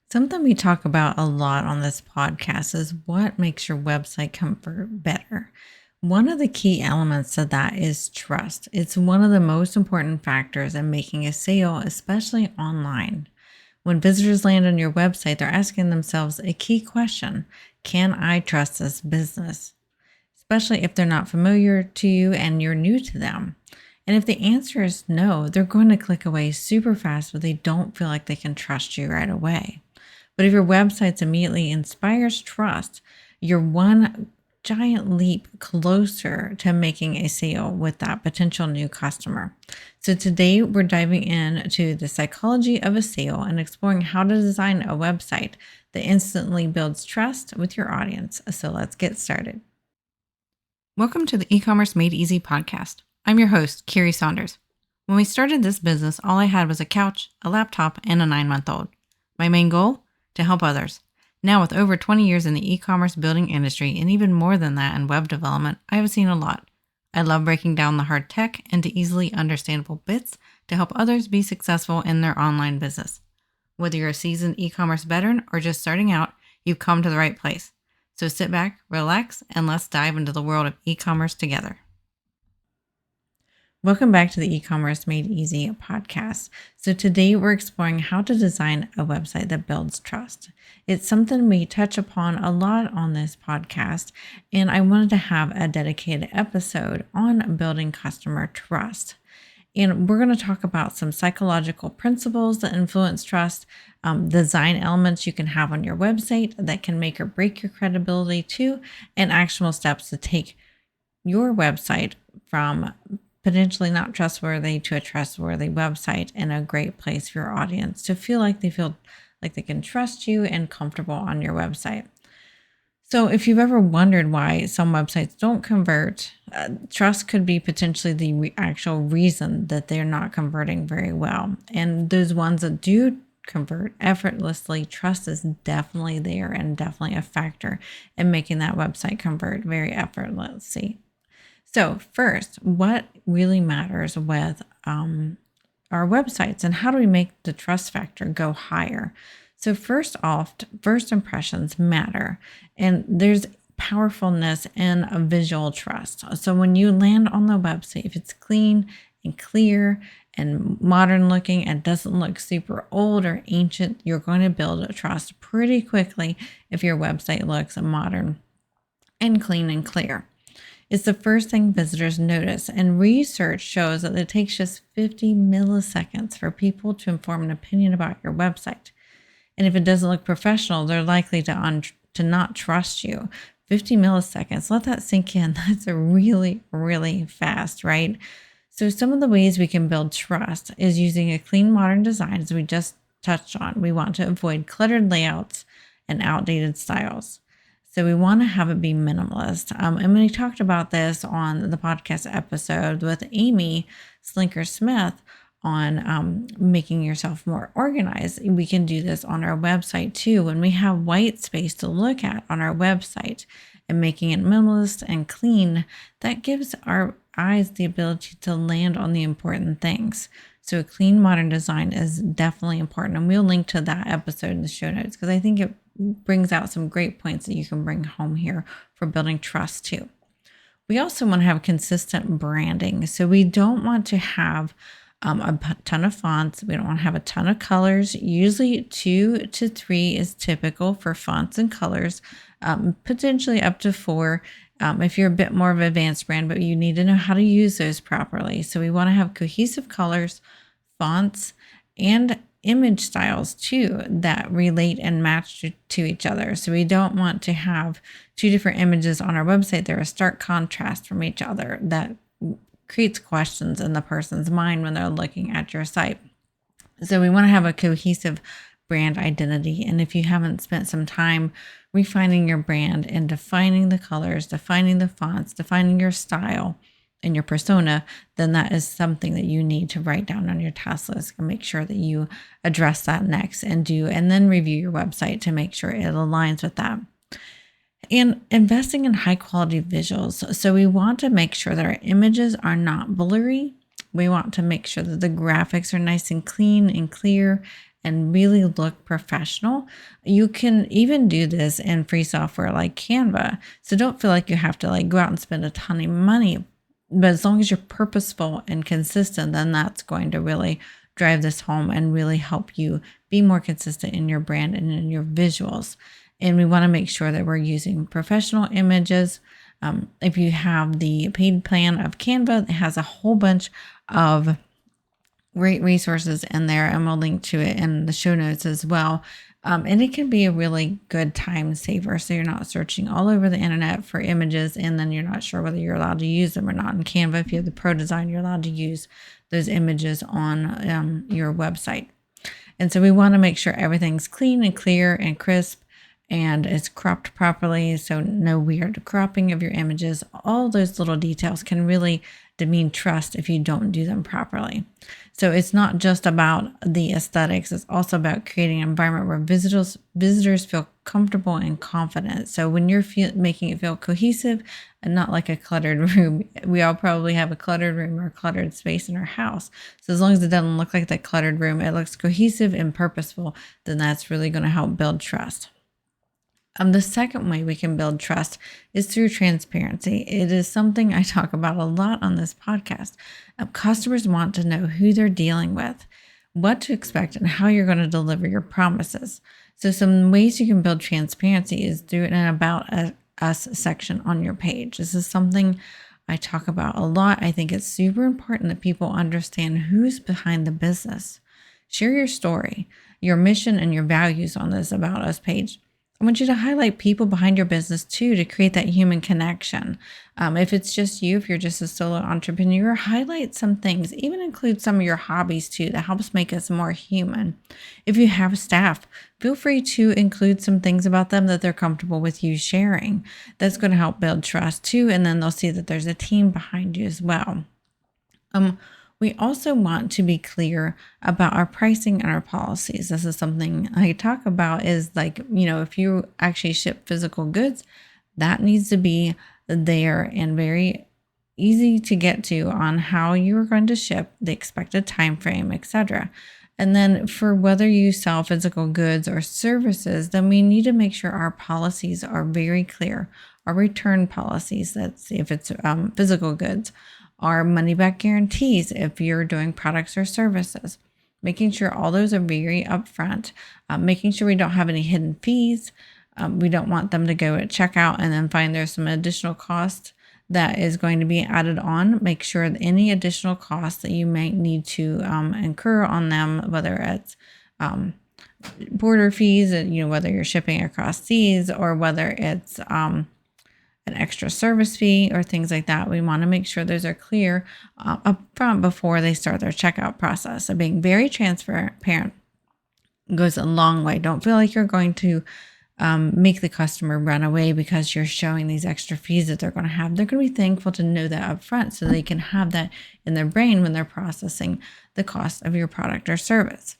Something we talk about a lot on this podcast is what makes your website convert better. One of the key elements of that is trust. It's one of the most important factors in making a sale, especially online. When visitors land on your website, they're asking themselves a key question: can I trust this business? Especially if they're not familiar to you and you're new to them. And if the answer is no, they're going to click away super fast, but they don't feel like they can trust you right away. But if your website immediately inspires trust, you're one giant leap closer to making a sale with that potential new customer. So today we're diving into the psychology of a sale and exploring how to design a website that instantly builds trust with your audience. So let's get started. Welcome to the E-commerce Made Easy podcast. I'm your host, Carrie Saunders. When we started this business, all I had was a couch, a laptop, and a 9-month-old. My main goal? To help others. Now, with over 20 years in the e-commerce building industry and even more than that in web development, I have seen a lot. I love breaking down the hard tech into easily understandable bits to help others be successful in their online business. Whether you're a seasoned e-commerce veteran or just starting out, you've come to the right place. So sit back, relax, and let's dive into the world of e-commerce together. Welcome back to the E-commerce Made Easy podcast. So today we're exploring how to design a website that builds trust. It's something we touch upon a lot on this podcast, and I wanted to have a dedicated episode on building customer trust. And we're going to talk about some psychological principles that influence trust, design elements you can have on your website that can make or break your credibility too, and actionable steps to take your website from potentially not trustworthy to a trustworthy website and a great place for your audience to feel like they can trust you and comfortable on your website. So if you've ever wondered why some websites don't convert, trust could be potentially the actual reason that they're not converting very well. And those ones that do convert effortlessly, trust is definitely there and definitely a factor in making that website convert very effortlessly. So first, what really matters with our websites and how do we make the trust factor go higher? So first off, first impressions matter, and there's powerfulness in a visual trust. So when you land on the website, if it's clean and clear and modern looking and doesn't look super old or ancient, you're going to build a trust pretty quickly if your website looks modern and clean and clear. It's the first thing visitors notice, and research shows that it takes just 50 milliseconds for people to form an opinion about your website. And if it doesn't look professional, they're likely to not trust you. 50 milliseconds, let that sink in. That's a really, really fast, right? So some of the ways we can build trust is using a clean, modern design, as we just touched on. We want to avoid cluttered layouts and outdated styles. So we want to have it be minimalist. And we talked about this on the podcast episode with Amy Slinker-Smith on making yourself more organized. We can do this on our website too. When we have white space to look at on our website and making it minimalist and clean, that gives our eyes the ability to land on the important things. So a clean, modern design is definitely important. And we'll link to that episode in the show notes because I think it brings out some great points that you can bring home here for building trust too. We also want to have consistent branding. So we don't want to have a ton of fonts. We don't want to have a ton of colors. Usually 2 to 3 is typical for fonts and colors, potentially up to 4 if you're a bit more of an advanced brand, but you need to know how to use those properly. So we want to have cohesive colors, fonts, and image styles too that relate and match to each other. So we don't want to have 2 different images on our website. They're a stark contrast from each other that creates questions in the person's mind when they're looking at your site. So we want to have a cohesive brand identity. And if you haven't spent some time refining your brand and defining the colors, defining the fonts, defining your style and your persona, then that is something that you need to write down on your task list and make sure that you address that next and then review your website to make sure it aligns with that. And investing in high quality visuals. So we want to make sure that our images are not blurry. We want to make sure that the graphics are nice and clean and clear and really look professional. You can even do this in free software like Canva. So don't feel like you have to go out and spend a ton of money. But as long as you're purposeful and consistent, then that's going to really drive this home and really help you be more consistent in your brand and in your visuals. And we want to make sure that we're using professional images. If you have the paid plan of Canva, it has a whole bunch of great resources in there, and we'll link to it in the show notes as well. And it can be a really good time saver. So you're not searching all over the internet for images and then you're not sure whether you're allowed to use them or not. In Canva, if you have the pro design, you're allowed to use those images on your website. And so we want to make sure everything's clean and clear and crisp and it's cropped properly. So no weird cropping of your images. All those little details can really demean trust if you don't do them properly. So it's not just about the aesthetics. It's also about creating an environment where visitors feel comfortable and confident. So when you're making it feel cohesive and not like a cluttered room, we all probably have a cluttered room or a cluttered space in our house. So as long as it doesn't look like that cluttered room, it looks cohesive and purposeful, then that's really going to help build trust. The second way we can build trust is through transparency. It is something I talk about a lot on this podcast. Customers want to know who they're dealing with, what to expect, and how you're going to deliver your promises. So some ways you can build transparency is through an About Us section on your page. This is something I talk about a lot. I think it's super important that people understand who's behind the business. Share your story, your mission, and your values on this About Us page. I want you to highlight people behind your business too, to create that human connection. If it's just you, if you're just a solo entrepreneur, highlight some things, even include some of your hobbies too. That helps make us more human. If you have staff, feel free to include some things about them that they're comfortable with you sharing. That's going to help build trust too. And then they'll see that there's a team behind you as well. We also want to be clear about our pricing and our policies. This is something I talk about is if you actually ship physical goods, that needs to be there and very easy to get to on how you are going to ship, the expected time frame, etc. And then for whether you sell physical goods or services, then we need to make sure our policies are very clear. Our return policies, that's if it's physical goods, our money back guarantees if you're doing products or services, making sure all those are very upfront, making sure we don't have any hidden fees. We don't want them to go at checkout and then find there's some additional cost that is going to be added on. Make sure that any additional costs that you might need to incur on them, whether it's border fees, whether you're shipping across seas or whether it's an extra service fee or things like that. We want to make sure those are clear up front before they start their checkout process. So being very transparent goes a long way. Don't feel like you're going to make the customer run away because you're showing these extra fees that they're going to have. They're going to be thankful to know that up front so they can have that in their brain when they're processing the cost of your product or service.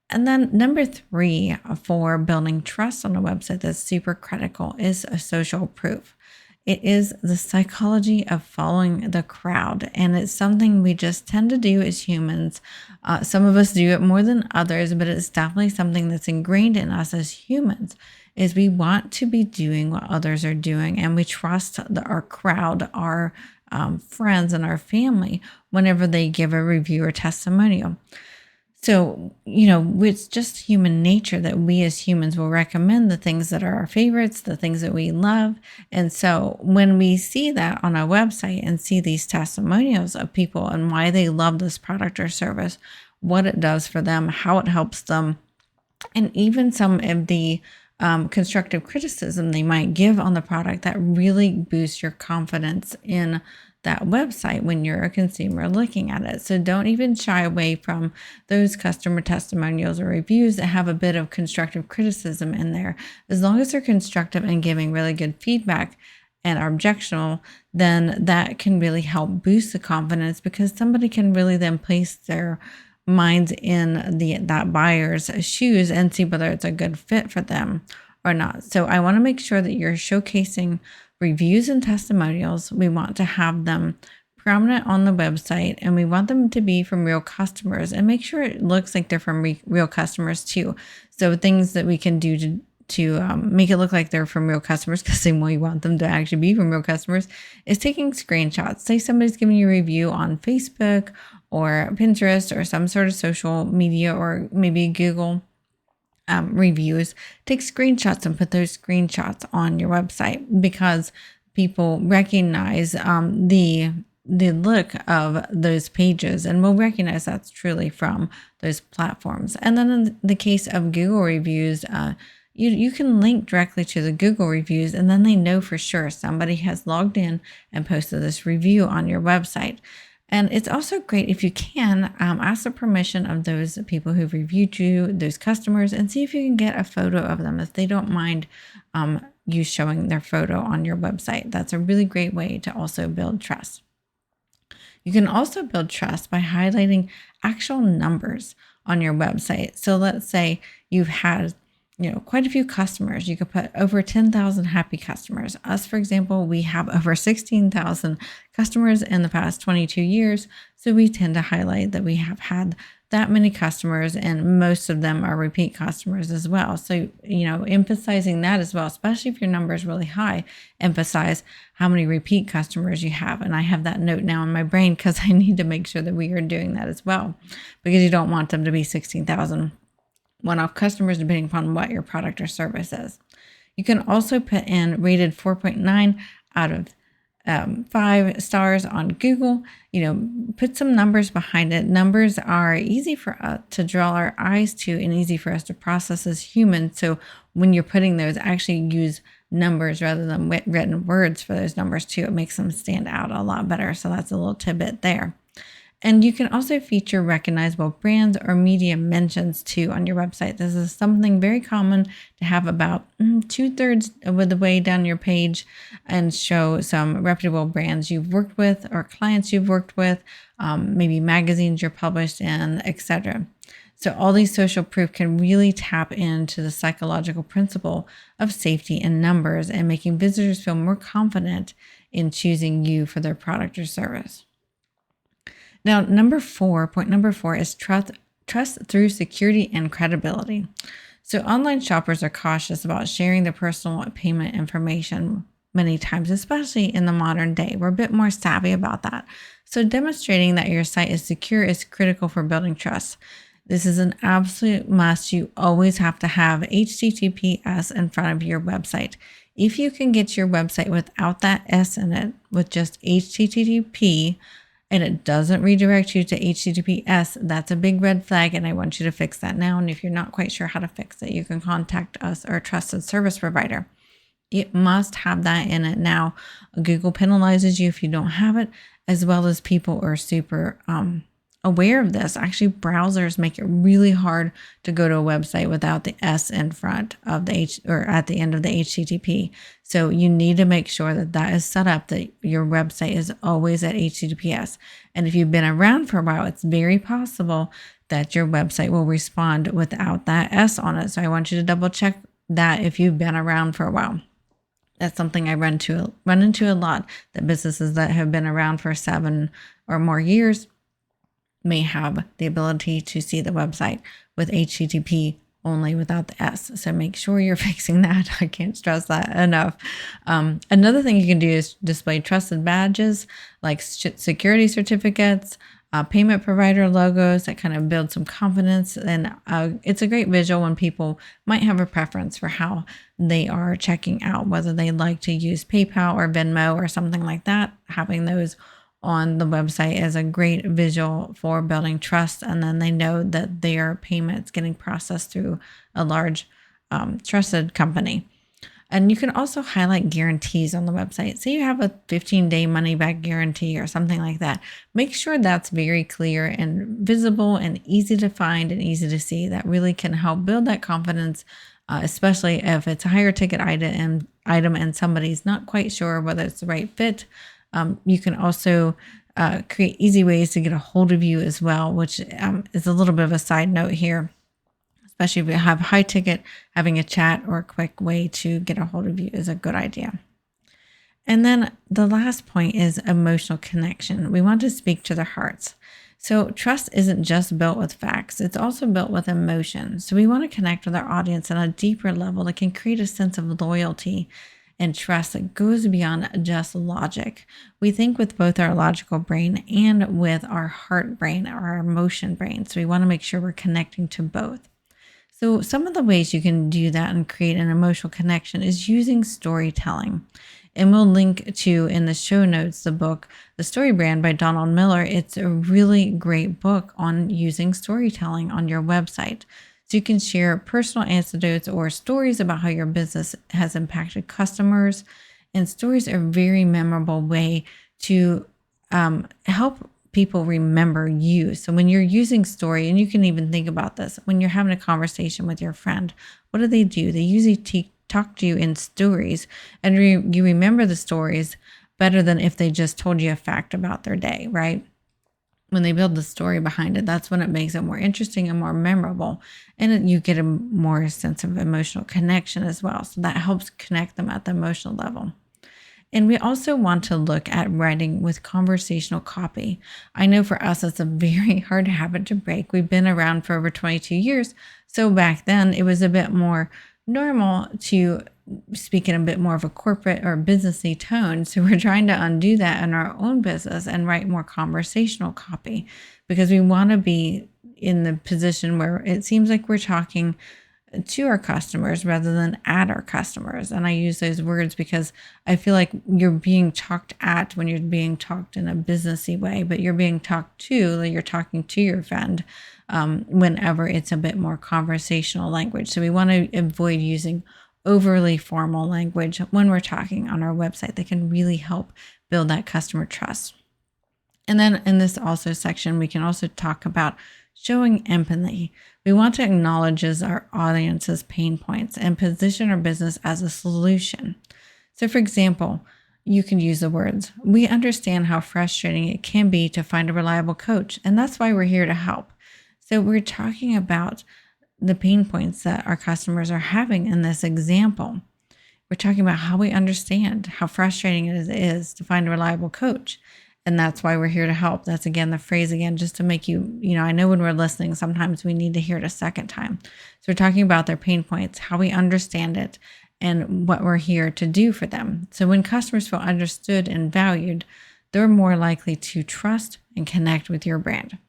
And then number 3 for building trust on a website that's super critical is a social proof. It is the psychology of following the crowd, and it's something we just tend to do as humans. Some of us do it more than others, but it's definitely something that's ingrained in us as humans, is we want to be doing what others are doing, and we trust our crowd, our friends and our family whenever they give a review or testimonial. So, it's just human nature that we as humans will recommend the things that are our favorites, the things that we love. And so when we see that on a website and see these testimonials of people and why they love this product or service, what it does for them, how it helps them, and even some of the constructive criticism they might give on the product, that really boosts your confidence in that website when you're a consumer looking at it. So don't even shy away from those customer testimonials or reviews that have a bit of constructive criticism in there. As long as they're constructive and giving really good feedback and are objectionable, then that can really help boost the confidence, because somebody can really then place their minds in that buyer's shoes and see whether it's a good fit for them or not. So I want to make sure that you're showcasing reviews and testimonials. We want to have them prominent on the website, and we want them to be from real customers, and make sure it looks like they're from real customers too. So things that we can do to make it look like they're from real customers, because we want them to actually be from real customers, is taking screenshots. Say somebody's giving you a review on Facebook or Pinterest or some sort of social media, or maybe Google reviews. Take screenshots and put those screenshots on your website, because people recognize the look of those pages and will recognize that's truly from those platforms. And then in the case of Google reviews, you can link directly to the Google reviews, and then they know for sure somebody has logged in and posted this review on your website. And it's also great if you can ask the permission of those people who've reviewed you, those customers, and see if you can get a photo of them if they don't mind you showing their photo on your website. That's a really great way to also build trust. You can also build trust by highlighting actual numbers on your website. So let's say you've had quite a few customers. You could put over 10,000 happy customers. Us, for example, we have over 16,000 customers in the past 22 years. So we tend to highlight that we have had that many customers, and most of them are repeat customers as well. So, emphasizing that as well, especially if your number is really high, emphasize how many repeat customers you have. And I have that note now in my brain because I need to make sure that we are doing that as well, because you don't want them to be 16,000 one-off customers, depending upon what your product or service is. You can also put in rated 4.9 out of 5 stars on Google. Put some numbers behind it. Numbers are easy for us to draw our eyes to and easy for us to process as humans. So when you're putting those, actually use numbers rather than written words for those numbers too. It makes them stand out a lot better. So that's a little tidbit there. And you can also feature recognizable brands or media mentions too on your website. This is something very common to have about 2/3 of the way down your page, and show some reputable brands you've worked with or clients you've worked with, maybe magazines you're published in, etc. So all these social proof can really tap into the psychological principle of safety in numbers and making visitors feel more confident in choosing you for their product or service. Now, point number four is trust through security and credibility. So online shoppers are cautious about sharing their personal payment information many times, especially in the modern day. We're a bit more savvy about that. So demonstrating that your site is secure is critical for building trust. This is an absolute must. You always have to have HTTPS in front of your website. If you can get your website without that S in it, with just HTTP, and it doesn't redirect you to HTTPS, that's a big red flag, and I want you to fix that now. And if you're not quite sure how to fix it, you can contact us or a trusted service provider. It must have that in it now. Google penalizes you if you don't have it, as well as people are super aware of this. Actually, browsers make it really hard to go to a website without the S in front of the or at the end of the HTTP. So you need to make sure that that is set up, that your website is always at HTTPS. And if you've been around for a while, it's very possible that your website will respond without that S on it. So I want you to double check that if you've been around for a while. That's something I run into a lot, that businesses that have been around for 7 or more years may have the ability to see the website with HTTP only without the S. So make sure you're fixing that. I can't stress that enough. Another thing you can do is display trusted badges like security certificates, payment provider logos that kind of build some confidence. And it's a great visual when people might have a preference for how they are checking out, whether they like to use PayPal or Venmo or something like that. Having those on the website is a great visual for building trust, and then they know that their payment's getting processed through a large trusted company. And you can also highlight guarantees on the website. Say you have a 15-day money-back guarantee or something like that. Make sure that's very clear and visible and easy to find and easy to see. That really can help build that confidence, especially if it's a higher ticket item and somebody's not quite sure whether it's the right fit. You can also create easy ways to get a hold of you as well, which is a little bit of a side note here. Especially if you have high ticket, having a chat or a quick way to get a hold of you is a good idea. And then the last point is emotional connection. We want to speak to their hearts. So trust isn't just built with facts, it's also built with emotion. So we want to connect with our audience on a deeper level that can create a sense of loyalty and trust that goes beyond just logic. We think with both our logical brain and with our heart brain, our emotion brain. So we want to make sure we're connecting to both. So some of the ways you can do that and create an emotional connection is using storytelling. And we'll link to in the show notes the book, The Story Brand by Donald Miller. It's a really great book on using storytelling on your website. So you can share personal anecdotes or stories about how your business has impacted customers. And stories are a very memorable way to help people remember you. So when you're using story, and you can even think about this, when you're having a conversation with your friend, what do? They usually talk to you in stories, and you remember the stories better than if they just told you a fact about their day, right? When they build the story behind it, that's when it makes it more interesting and more memorable. And you get a more sense of emotional connection as well. So that helps connect them at the emotional level. And we also want to look at writing with conversational copy. I know for us, it's a very hard habit to break. We've been around for over 22 years. So back then, it was a bit more normal to speak in a bit more of a corporate or businessy tone. So we're trying to undo that in our own business and write more conversational copy, because we want to be in the position where it seems like we're talking to our customers rather than at our customers. And I use those words because I feel like you're being talked at when you're being talked in a businessy way, but you're being talked to, like you're talking to your friend whenever it's a bit more conversational language. So we want to avoid using overly formal language when we're talking on our website that can really help build that customer trust. And then in this also section, we can also talk about showing empathy. We want to acknowledge our audience's pain points and position our business as a solution. So for example, you can use the words, "We understand how frustrating it can be to find a reliable coach, and that's why we're here to help." So we're talking about the pain points that our customers are having in this example. We're talking about how we understand how frustrating it is to find a reliable coach. And that's why we're here to help. That's again, the phrase again, just to make I know when we're listening, sometimes we need to hear it a second time. So we're talking about their pain points, how we understand it, and what we're here to do for them. So when customers feel understood and valued, they're more likely to trust and connect with your brand.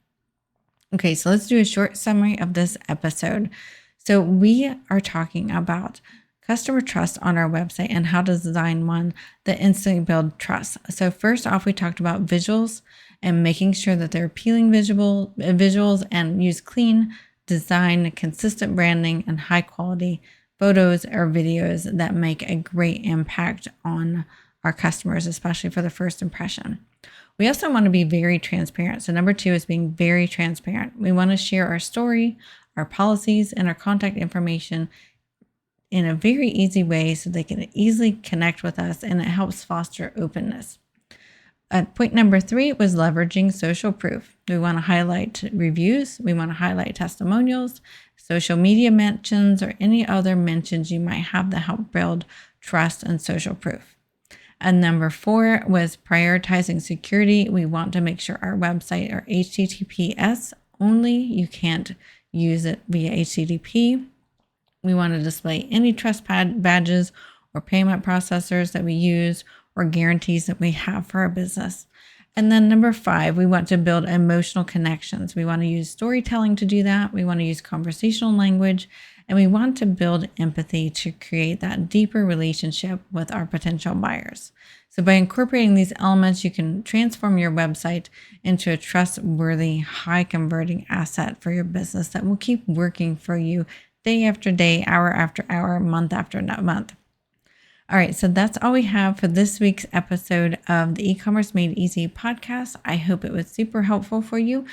Okay, so let's do a short summary of this episode. So we are talking about customer trust on our website and how to design one that instantly builds trust. So first off, we talked about visuals and making sure that they're appealing visuals and use clean design, consistent branding, and high quality photos or videos that make a great impact on our customers, especially for the first impression. We also want to be very transparent. So number 2 is being very transparent. We want to share our story, our policies, and our contact information in a very easy way so they can easily connect with us, and it helps foster openness. Point number 3 was leveraging social proof. We want to highlight reviews. We want to highlight testimonials, social media mentions, or any other mentions you might have that help build trust and social proof. And number 4 was prioritizing security. We want to make sure our website are HTTPS only. You can't use it via HTTP. We want to display any trust badges or payment processors that we use or guarantees that we have for our business. And then number 5, we want to build emotional connections. We want to use storytelling to do that. We want to use conversational language, and we want to build empathy to create that deeper relationship with our potential buyers. So by incorporating these elements, you can transform your website into a trustworthy, high converting asset for your business that will keep working for you day after day, hour after hour, month after month. All right, so that's all we have for this week's episode of the E-commerce Made Easy podcast. I hope it was super helpful for you.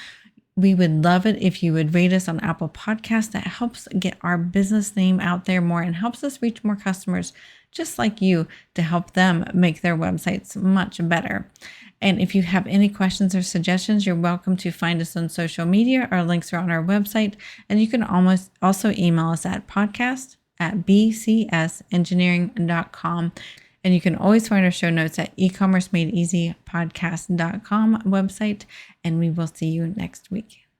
We would love it if you would rate us on Apple Podcasts. That helps get our business name out there more and helps us reach more customers just like you to help them make their websites much better. And if you have any questions or suggestions, you're welcome to find us on social media. Our links are on our website. And you can also email us at podcast@bcsengineering.com. And you can always find our show notes at ecommercemadeeasypodcast.com website. And we will see you next week.